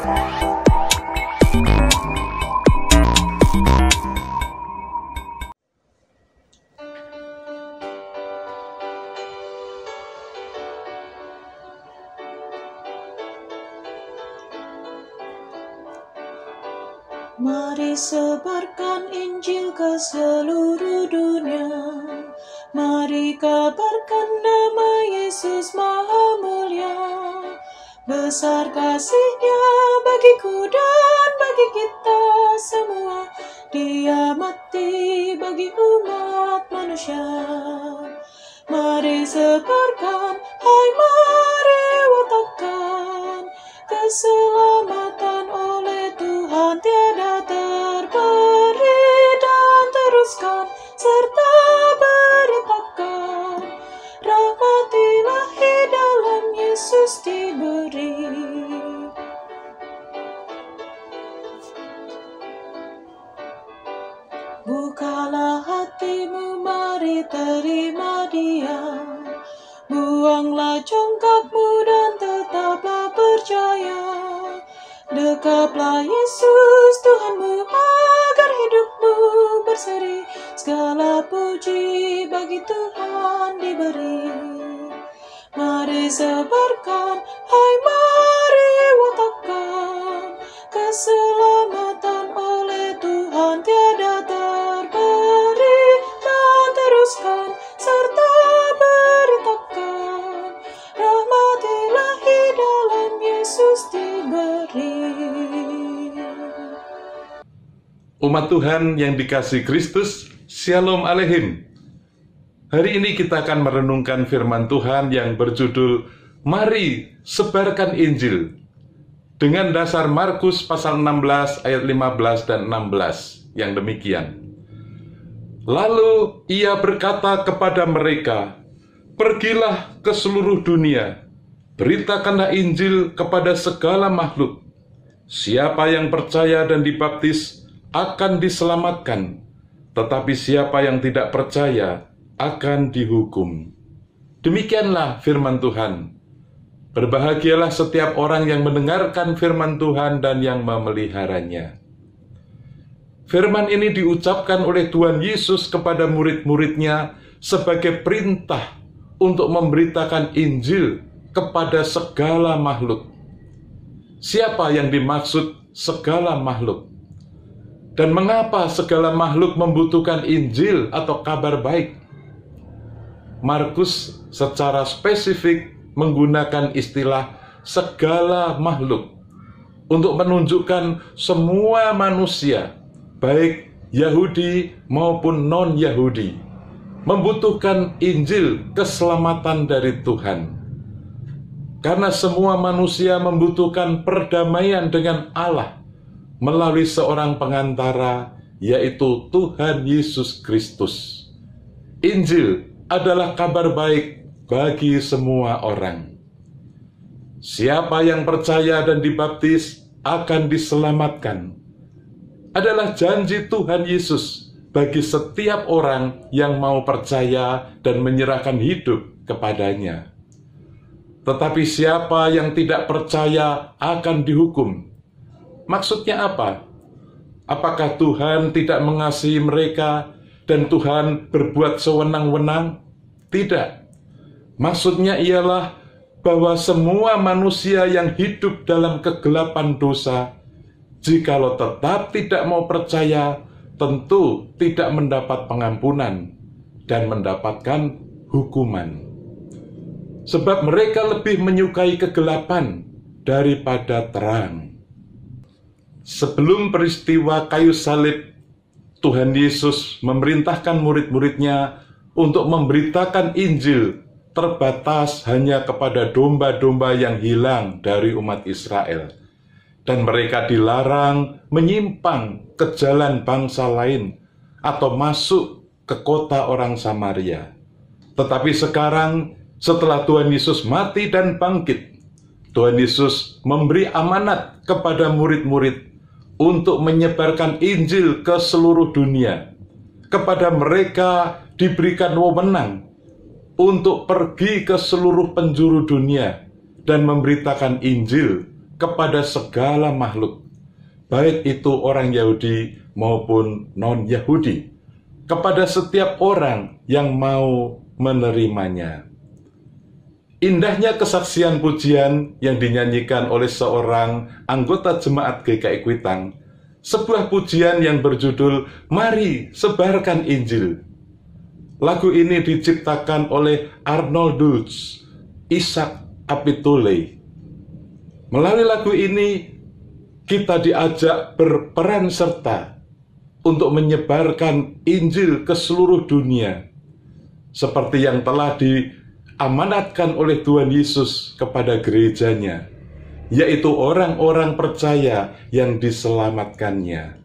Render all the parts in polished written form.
Mari sebarkan Injil ke seluruh dunia. Mari kabarkan nama Yesus Maha Mulia. Besar kasih-Nya bagiku dan bagi kita semua. Dia mati bagi umat manusia. Mari sebarkan, hai mari watakan, keselamatan oleh Tuhan tiada terberi, dan teruskan serta beritakan, rahmat Ilahi dalam Yesus diberi. Bukalah hatimu, mari terima Dia. Buanglah congkakmu dan tetaplah percaya. Dekaplah Yesus Tuhanmu agar hidupmu berseri. Segala puji bagi Tuhan diberi. Mari sebarkan, hai mari watakan, keselamatan oleh Tuhan tiada terberi, dan teruskan serta beritakan, rahmat Ilahi dalam Yesus diberi. Umat Tuhan yang dikasihi Kristus, Shalom Aleichem. Hari ini kita akan merenungkan firman Tuhan yang berjudul Mari Sebarkan Injil, dengan dasar Markus pasal 16 ayat 15 dan 16 yang demikian. Lalu ia berkata kepada mereka, pergilah ke seluruh dunia, beritakanlah Injil kepada segala makhluk. Siapa yang percaya dan dibaptis akan diselamatkan, tetapi siapa yang tidak percaya akan dihukum. Demikianlah firman Tuhan. Berbahagialah setiap orang yang mendengarkan firman Tuhan dan yang memeliharanya. Firman ini diucapkan oleh Tuhan Yesus kepada murid-muridnya sebagai perintah untuk memberitakan Injil kepada segala makhluk. Siapa yang dimaksud segala makhluk? Dan mengapa segala makhluk membutuhkan Injil atau kabar baik? Markus secara spesifik menggunakan istilah segala makhluk untuk menunjukkan semua manusia, baik Yahudi maupun non-Yahudi, membutuhkan Injil keselamatan dari Tuhan. Karena semua manusia membutuhkan perdamaian dengan Allah melalui seorang pengantara, yaitu Tuhan Yesus Kristus. Injil adalah kabar baik bagi semua orang. Siapa yang percaya dan dibaptis akan diselamatkan, adalah janji Tuhan Yesus bagi setiap orang yang mau percaya dan menyerahkan hidup kepadanya. Tetapi siapa yang tidak percaya akan dihukum. Maksudnya apa? Apakah Tuhan tidak mengasihi mereka dan Tuhan berbuat sewenang-wenang? Tidak. Maksudnya ialah bahwa semua manusia yang hidup dalam kegelapan dosa, jikalau tetap tidak mau percaya, tentu tidak mendapat pengampunan dan mendapatkan hukuman. Sebab mereka lebih menyukai kegelapan daripada terang. Sebelum peristiwa kayu salib, Tuhan Yesus memerintahkan murid-muridnya untuk memberitakan Injil terbatas hanya kepada domba-domba yang hilang dari umat Israel. Dan mereka dilarang menyimpang ke jalan bangsa lain atau masuk ke kota orang Samaria. Tetapi sekarang, setelah Tuhan Yesus mati dan bangkit, Tuhan Yesus memberi amanat kepada murid-murid untuk menyebarkan Injil ke seluruh dunia. Kepada mereka diberikan wewenang untuk pergi ke seluruh penjuru dunia dan memberitakan Injil kepada segala makhluk, baik itu orang Yahudi maupun non-Yahudi, kepada setiap orang yang mau menerimanya. Indahnya kesaksian pujian yang dinyanyikan oleh seorang anggota jemaat GKI Kuitang, sebuah pujian yang berjudul "Mari Sebarkan Injil". Lagu ini diciptakan oleh Arnoldus Isaac Apitule. Melalui lagu ini, kita diajak berperan serta untuk menyebarkan Injil ke seluruh dunia, seperti yang telah diamanatkan oleh Tuhan Yesus kepada gerejanya, yaitu orang-orang percaya yang diselamatkannya.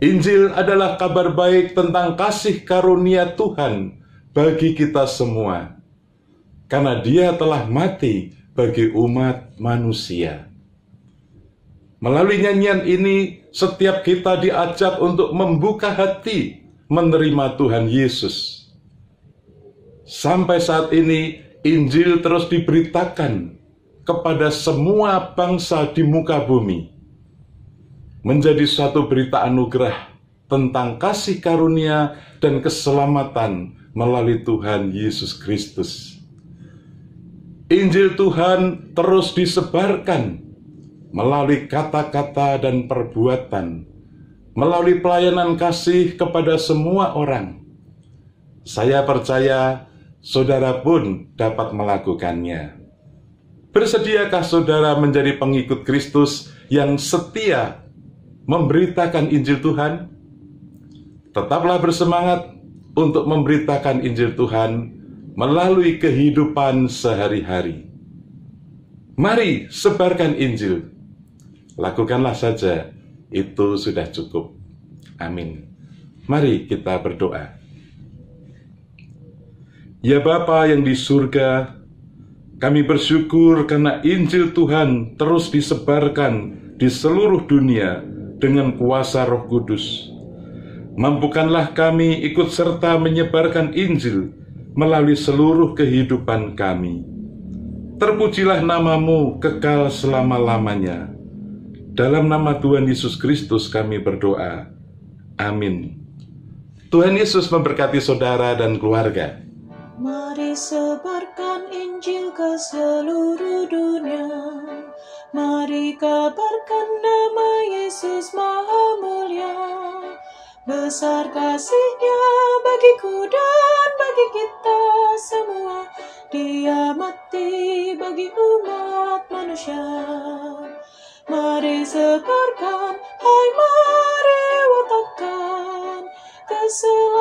Injil adalah kabar baik tentang kasih karunia Tuhan bagi kita semua, karena Dia telah mati bagi umat manusia. Melalui nyanyian ini, setiap kita diajak untuk membuka hati menerima Tuhan Yesus. Sampai saat ini, Injil terus diberitakan kepada semua bangsa di muka bumi, menjadi suatu berita anugerah tentang kasih karunia dan keselamatan melalui Tuhan Yesus Kristus. Injil Tuhan terus disebarkan melalui kata-kata dan perbuatan, melalui pelayanan kasih kepada semua orang. Saya percaya saudara pun dapat melakukannya. Bersediakah saudara menjadi pengikut Kristus yang setia memberitakan Injil Tuhan? Tetaplah bersemangat untuk memberitakan Injil Tuhan melalui kehidupan sehari-hari. Mari sebarkan Injil. Lakukanlah saja, itu sudah cukup. Amin. Mari kita berdoa. Ya Bapa yang di surga, kami bersyukur karena Injil Tuhan terus disebarkan di seluruh dunia dengan kuasa Roh Kudus. Mampukanlah kami ikut serta menyebarkan Injil melalui seluruh kehidupan kami. Terpujilah nama-Mu kekal selama-lamanya. Dalam nama Tuhan Yesus Kristus kami berdoa. Amin. Tuhan Yesus memberkati saudara dan keluarga. Mari sebarkan Injil ke seluruh dunia. Mari kabarkan nama Yesus Maha Mulia. Besar kasih-Nya bagiku dan bagi kita semua. Dia mati bagi umat manusia. Mari sebarkan, hai mari watakkan keselamatan